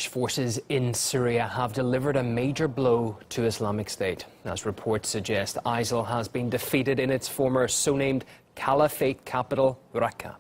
Kurdish forces in Syria have delivered a major blow to Islamic State. As reports suggest, ISIL has been defeated in its former so-named caliphate capital, Raqqa.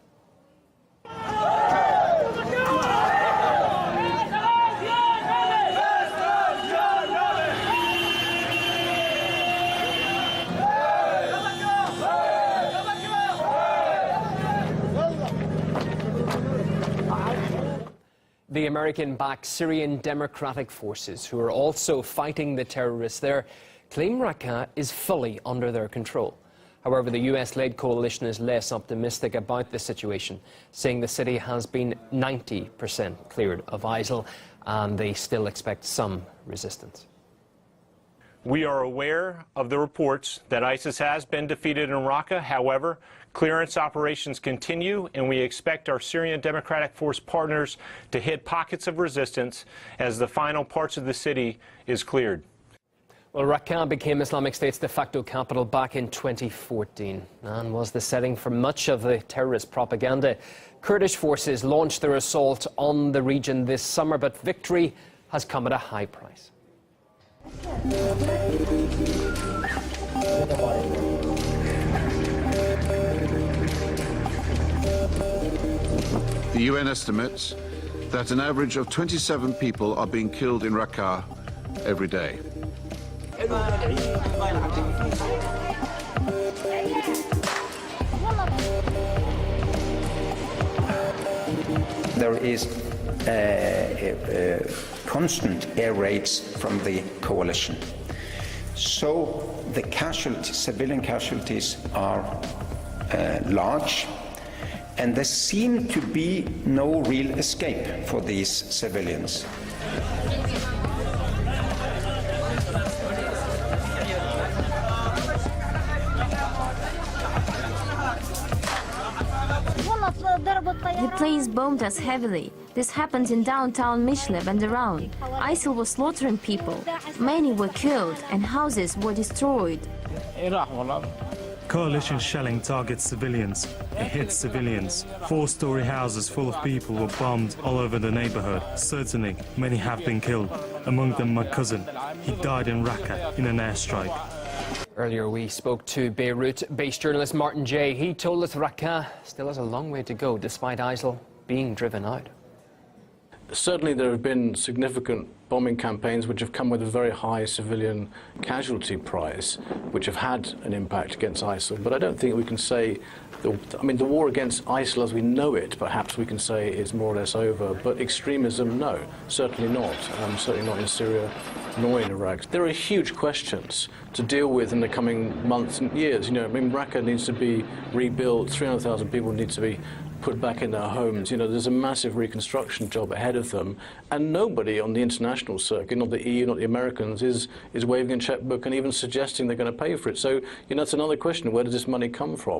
The American-backed Syrian Democratic Forces, who are also fighting the terrorists there, claim Raqqa is fully under their control. However, the US-led coalition is less optimistic about the situation, saying the city has been 90% cleared of ISIL, and they still expect some resistance. We are aware of the reports that ISIS has been defeated in Raqqa. However, clearance operations continue, and we expect our Syrian Democratic Force partners to hit pockets of resistance as the final parts of the city is cleared. Well, Raqqa became Islamic State's de facto capital back in 2014 and was the setting for much of the terrorist propaganda. Kurdish forces launched their assault on the region this summer, but victory has come at a high price. The UN estimates that an average of 27 people are being killed in Raqqa every day. There is constant air raids from the coalition. So the civilian casualties are large, and there seems to be no real escape for these civilians. The place bombed us heavily. This happened in downtown Mishlev and around. ISIL was slaughtering people. Many were killed and houses were destroyed. Coalition shelling targets civilians. It hits civilians. Four-story houses full of people were bombed all over the neighborhood. Certainly, many have been killed. Among them my cousin. He died in Raqqa in an airstrike. Earlier we spoke to Beirut-based journalist Martin Jay. He told us Raqqa still has a long way to go despite ISIL being driven out. Certainly there have been significant bombing campaigns which have come with a very high civilian casualty price, which have had an impact against ISIL. But I don't think we can say, the war against ISIL as we know it, perhaps we can say is more or less over. But extremism, no, certainly not. Certainly not in Syria nor in Iraq. There are huge questions to deal with in the coming months and years. Raqqa needs to be rebuilt, 300,000 people need to be put back in their homes. There's a massive reconstruction job ahead of them, and nobody on the international circuit, not the EU, not the Americans, is waving a checkbook and even suggesting they're going to pay for it. So, that's another question: where does this money come from?